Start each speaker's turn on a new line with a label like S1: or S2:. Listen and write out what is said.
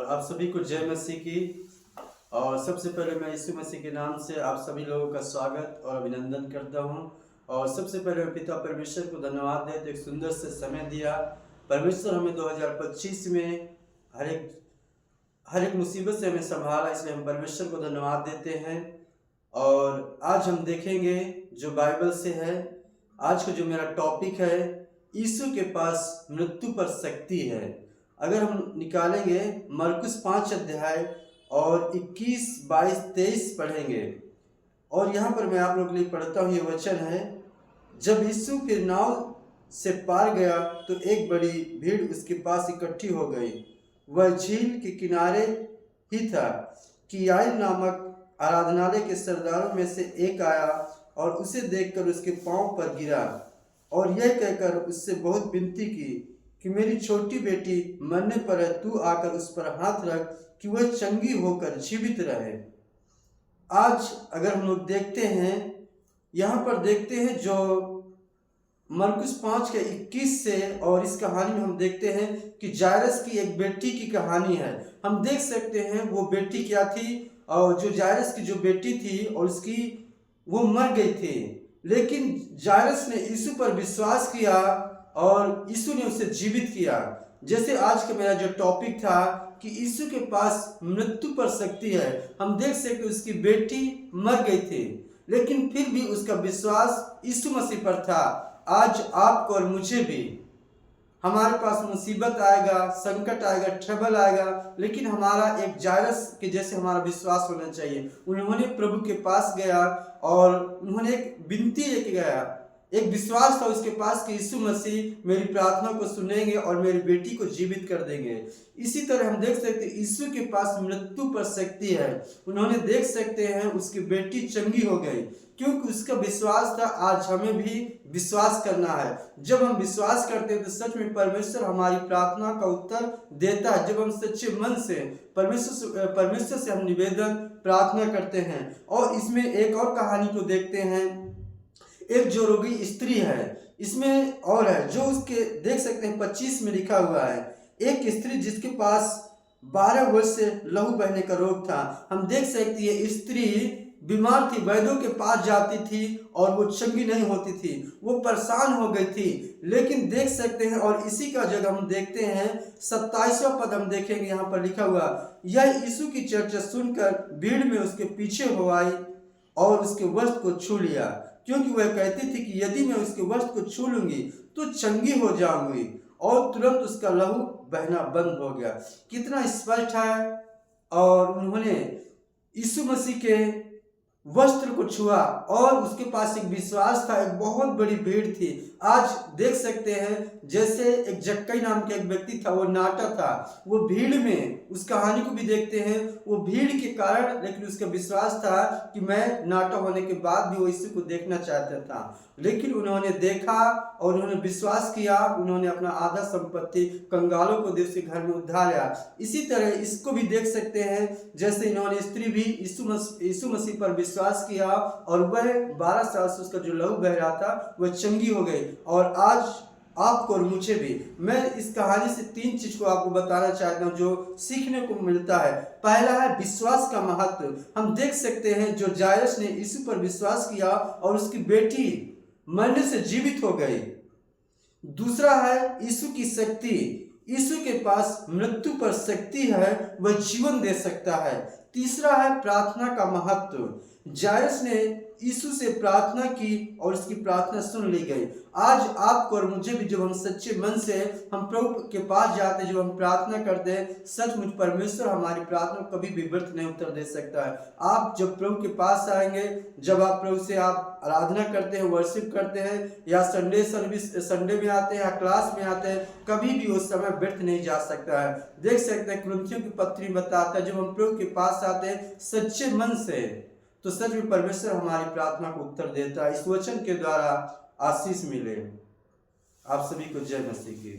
S1: आप सभी को जय मसीह की। और सबसे पहले मैं यीशु मसीह के नाम से आप सभी लोगों का स्वागत और अभिनंदन करता हूं। और सबसे पहले मैं पिता परमेश्वर को धन्यवाद देते, एक सुंदर से समय दिया। परमेश्वर हमें 2025 में हर एक मुसीबत से हमें संभाला, इसलिए हम परमेश्वर को धन्यवाद देते हैं। और आज हम देखेंगे जो बाइबल से है। आज का जो मेरा टॉपिक है, यीशु के पास मृत्यु पर शक्ति है। अगर हम निकालेंगे मरकुस 5 अध्याय और 21, 22, 23 पढ़ेंगे। और यहाँ पर मैं आप लोगों के लिए पढ़ता हूँ। ये वचन है, जब यीशु फिर नाव से पार गया तो एक बड़ी भीड़ उसके पास इकट्ठी हो गई। वह झील के किनारे ही था कि याईर नामक आराधनालय के सरदारों में से एक आया और उसे देखकर उसके पांव पर गिरा और यह कहकर उससे बहुत विनती की कि मेरी छोटी बेटी मरने पर है, तू आकर उस पर हाथ रख कि वह चंगी होकर जीवित रहे। आज अगर हम लोग देखते हैं, यहाँ पर देखते हैं जो मरकुस 5 के 21 से, और इस कहानी में हम देखते हैं कि जायरस की एक बेटी की कहानी है। हम देख सकते हैं वो बेटी क्या थी, और जो जायरस की जो बेटी थी और उसकी वो मर गई थी, लेकिन जायरस ने यीशु पर विश्वास किया और यीशु ने उसे जीवित किया। जैसे आज का मेरा जो टॉपिक था कि यीशु के पास मृत्यु पर शक्ति है। हम देख सकते उसकी बेटी मर गई थी, लेकिन फिर भी उसका विश्वास यीशु मसीह पर था। आज आपको और मुझे भी, हमारे पास मुसीबत आएगा, संकट आएगा, ट्रबल आएगा, लेकिन हमारा एक जायरस के जैसे हमारा विश्वास होना चाहिए। उन्होंने प्रभु के पास गया और उन्होंने एक विनती लेके गया, एक विश्वास था उसके पास कि यीशु मसीह मेरी प्रार्थना को सुनेंगे और मेरी बेटी को जीवित कर देंगे। इसी तरह हम देख सकते हैं यीशु के पास मृत्यु पर शक्ति है। उन्होंने देख सकते हैं उसकी बेटी चंगी हो गई, क्योंकि उसका विश्वास था। आज हमें भी विश्वास करना है। जब हम विश्वास करते हैं तो सच में परमेश्वर हमारी प्रार्थना का उत्तर देता है। जब हम सच्चे मन से परमेश्वर से हम निवेदन प्रार्थना करते हैं। और इसमें एक और कहानी को देखते हैं। एक जो रोगी स्त्री है, इसमें और है जो उसके देख सकते हैं 25 में लिखा हुआ है, एक स्त्री जिसके पास 12 वर्ष से लहू बहने का रोग था। हम देख सकते हैं स्त्री बीमार थी, वैद्यों के पास जाती थी और वो चंगी नहीं होती थी, वो परेशान हो गई थी। लेकिन देख सकते हैं, और इसी का जगह हम देखते हैं 27वां पद हम देखेंगे, यहाँ पर लिखा हुआ, यह यीशु की चर्चा सुनकर भीड़ में उसके पीछे हो आई और उसके वस्त्र को छू लिया, क्योंकि वह कहती थी कि यदि मैं उसके वस्त्र को छू लूंगी तो चंगी हो जाऊंगी। और तुरंत उसका लहू बहना बंद हो गया। कितना स्पष्ट है। और उन्होंने यीशु मसीह के वस्त्र को छुआ और उसके पास एक विश्वास था। एक बहुत बड़ी भीड़ थी। आज देख सकते हैं जैसे एक जक्कई नाम का एक व्यक्ति था, वो नाटा था, वो भीड़ में, उस कहानी को भी देखते हैं, वो भीड़ के कारण, लेकिन उसका विश्वास था कि मैं नाटा होने के बाद भी वो यीशु को देखना चाहता था। लेकिन उन्होंने देखा और उन्होंने विश्वास किया। उन्होंने अपना आधा संपत्ति कंगालों को दे उसके घर में उद्धार लिया। इसी तरह इसको भी देख सकते हैं, जैसे इन्होंने स्त्री भी यीशु मसीह पर विश्वास किया और वह 12 साल से उसका जो लहू बह रहा था वह चंगी हो गई। और आज आपको और मुझे भी, मैं इस कहानी से 3 चीज को आपको बताना चाहता हूँ जो सीखने को मिलता है। पहला है विश्वास का महत्व। हम देख सकते हैं जो जायरस ने यीशु पर विश्वास किया और उसकी बेटी मरने से जीवित हो गई। दूसरा है यीशु की शक्ति। यीशु के पास मृत्यु पर शक्ति है, वह जीवन दे सकता है। तीसरा है प्रार्थना का महत्व। जायरस ने यीशु से प्रार्थना की और उसकी प्रार्थना सुन ली गई। आज आपको और मुझे भी, जब हम सच्चे मन से हम प्रभु के पास जाते हैं, जब हम प्रार्थना करते हैं, सचमुच परमेश्वर हमारी प्रार्थना को कभी भी व्यर्थ नहीं उत्तर दे सकता है। आप जब प्रभु के पास आएंगे, जब आप प्रभु से आप आराधना करते हैं, वर्शिप करते हैं, या संडे में आते हैं या क्लास में आते हैं, कभी भी उस समय व्यर्थ नहीं जा सकता है। देख सकते हैं कुरिन्थियों की पत्री बताता है, जब हम प्रभु के पास आते हैं सच्चे मन से, तो सच में परमेश्वर हमारी प्रार्थना को उत्तर देता है। इस वचन के द्वारा आशीष मिले। आप सभी को जय मसीह की।